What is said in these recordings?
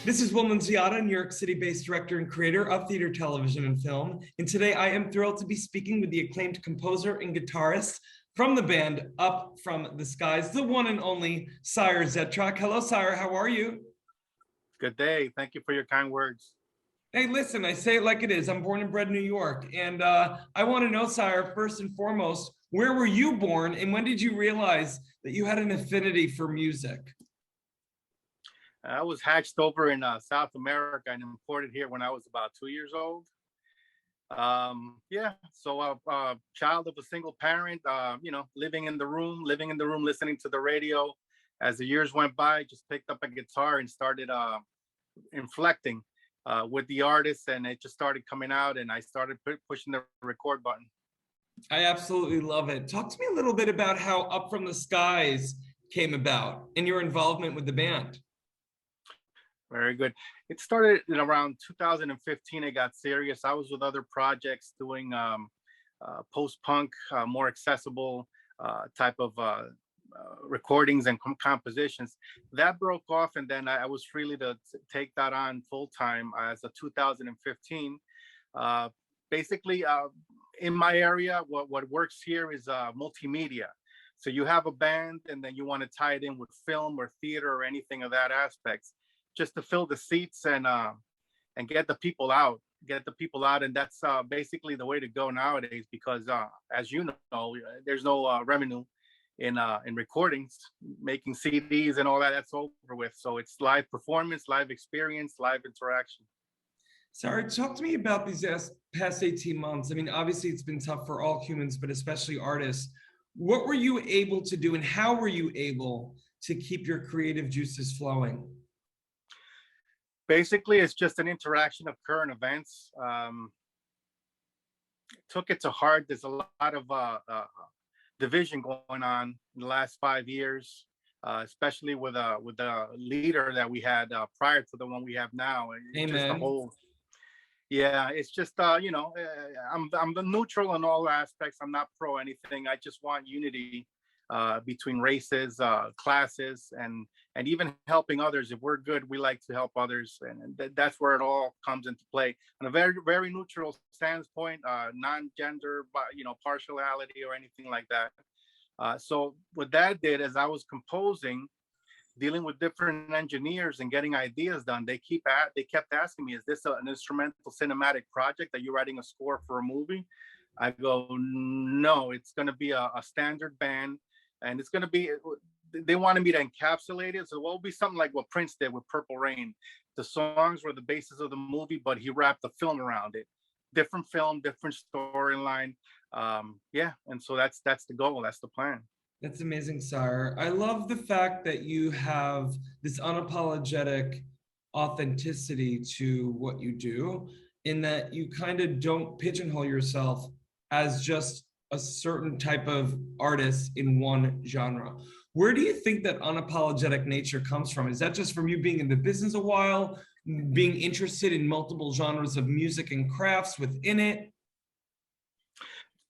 This is Will Nunziata, New York City-based director and creator of theater, television, and film. And today I am thrilled to be speaking with the acclaimed composer and guitarist from the band Up From the Skies, the one and only CIRE ZETROC. Hello, CIRE. How are you? Good day. Thank you for your kind words. Hey, listen, I say it like it is. I'm born and bred in New York. And I want to know, CIRE, first and foremost, where were you born and when did you realize that you had an affinity for music? I was hatched over in South America and imported here when I was about 2 years old. So a child of a single parent, living in the room, listening to the radio. As the years went by, just picked up a guitar and started inflecting with the artists, and it just started coming out, and I started pushing the record button. I absolutely love it. Talk to me a little bit about how Up From the Skies came about and your involvement with the band. Very good. It started in around 2015. It got serious. I was with other projects doing post-punk, more accessible type of recordings and compositions. That broke off, and then I was free to take that on full-time as of 2015. Basically, in my area, what works here is multimedia. So you have a band, and then you want to tie it in with film or theater or anything of that aspect, just to fill the seats and get the people out, and that's basically the way to go nowadays, because as you know, there's no revenue in recordings, making CDs and all that. That's over with. So it's live performance, live experience, live interaction. Sorry, talk to me about these past 18 months. I mean, obviously it's been tough for all humans, but especially artists. What were you able to do, and how were you able to keep your creative juices flowing? Basically, it's just an interaction of current events. Took it to heart. There's a lot of division going on in the last 5 years, especially with the leader that we had prior to the one we have now. Amen. Just the whole, yeah, it's just I'm the neutral in all aspects. I'm not pro anything. I just want unity between races, classes, and even helping others. If we're good, we like to help others, and that's where it all comes into play. On a very, very neutral standpoint, non-gender, partiality or anything like that. So what that did is, I was composing, dealing with different engineers and getting ideas done. They kept asking me, "Is this an instrumental cinematic project? Are you writing a score for a movie?" I go, "No, it's going to be a standard band." And it's going to be, they wanted me to encapsulate it. So it will be something like what Prince did with Purple Rain. The songs were the basis of the movie, but he wrapped the film around it. Different film, different storyline. And so that's the goal. That's the plan. That's amazing, CIRE. I love the fact that you have this unapologetic authenticity to what you do, in that you kind of don't pigeonhole yourself as just a certain type of artist in one genre. Where do you think that unapologetic nature comes from? Is that just from you being in the business a while, being interested in multiple genres of music and crafts within it?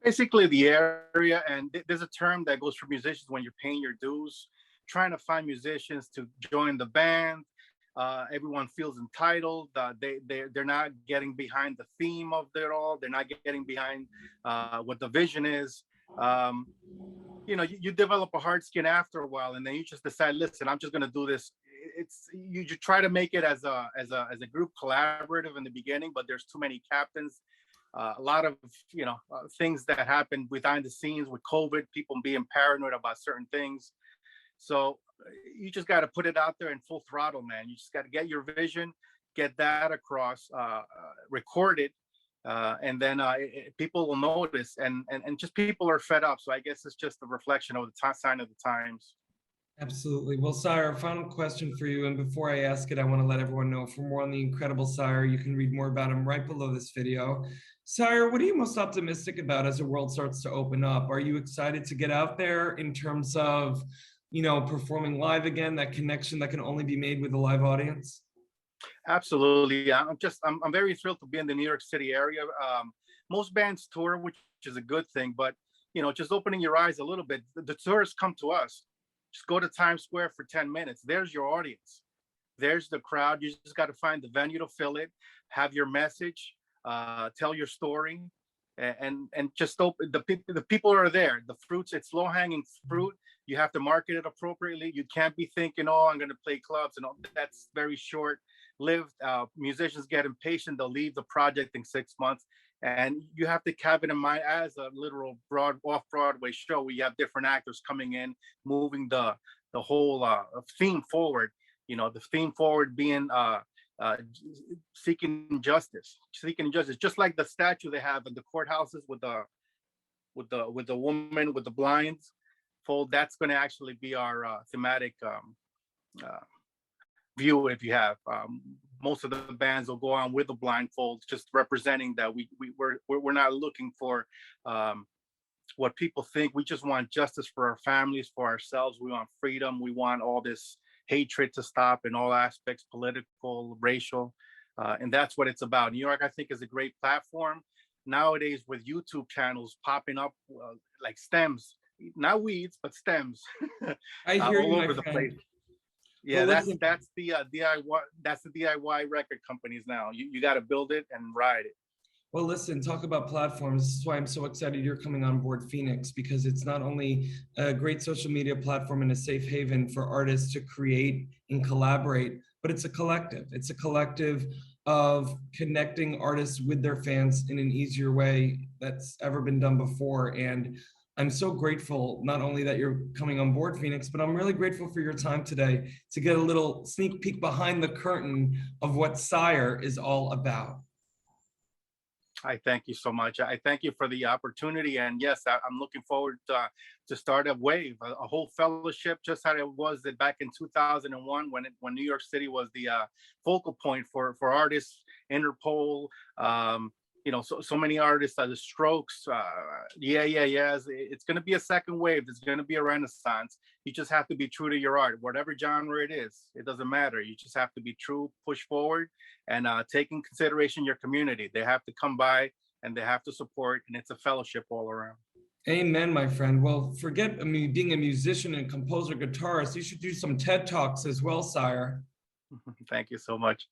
Basically the area, and there's a term that goes for musicians when you're paying your dues, trying to find musicians to join the band. Everyone feels entitled. They're not getting behind the theme of it all. They're not getting behind what the vision is. You develop a hard skin after a while, and then you just decide, listen, I'm just going to do this. You try to make it as a group collaborative in the beginning, but there's too many captains. A lot of things that happen behind the scenes with COVID, people being paranoid about certain things. So you just got to put it out there in full throttle, man. You just got to get your vision, get that across, record it, and then people will notice, and just people are fed up. So I guess it's just a reflection of the sign of the times. Absolutely. Well, CIRE, final question for you. And before I ask it, I want to let everyone know, for more on the incredible CIRE, you can read more about him right below this video. CIRE, what are you most optimistic about as the world starts to open up? Are you excited to get out there in terms of, performing live again, that connection that can only be made with a live audience? Absolutely. I'm very thrilled to be in the New York City area. Most bands tour, which is a good thing, but just opening your eyes a little bit, the tourists come to us. Just go to Times Square for 10 minutes. There's your audience. there's the crowd. You just got to find the venue to fill it, have your message, tell your story, and just open the people are there. The fruits, it's low hanging fruit. You have to market it appropriately. You can't be thinking, oh, I'm going to play clubs, and all. That's very short lived. Musicians get impatient. They'll leave the project in 6 months. And you have to have it in mind as a literal off Broadway show where you have different actors coming in, moving the whole theme forward. You know, the theme forward being seeking justice, just like the statue they have in the courthouses with the woman with the blinds fold. That's going to actually be our thematic view. If you have most of the bands will go on with the blindfolds, just representing that we're not looking for what people think. We just want justice for our families, for ourselves. We want freedom. We want all this hatred to stop in all aspects, political, racial, and that's what it's about. New York, I think, is a great platform nowadays with YouTube channels popping up like stems, not weeds, but stems, I hear all you, my over the friend. place. Yeah, Well, that's listen, the DIY. That's the DIY record companies now. You got to build it and ride it. Well, listen, talk about platforms. This is why I'm so excited you're coming on board FENIX, because it's not only a great social media platform and a safe haven for artists to create and collaborate, but it's a collective. It's a collective of connecting artists with their fans in an easier way that's ever been done before. And I'm so grateful not only that you're coming on board FENIX, but I'm really grateful for your time today to get a little sneak peek behind the curtain of what CIRE is all about. I thank you so much. I thank you for the opportunity. And yes, I'm looking forward to start a wave, a whole fellowship, just how it was back in 2001 when New York City was the focal point for artists, Interpol, so many artists, the Strokes, yes. It's going to be a second wave. It's going to be a renaissance. You just have to be true to your art, whatever genre it is. It doesn't matter. You just have to be true, push forward, and take in consideration your community. They have to come by and they have to support, and it's a fellowship all around. Amen, my friend. Well, forget being a musician and composer, guitarist. You should do some TED Talks as well, CIRE. Thank you so much.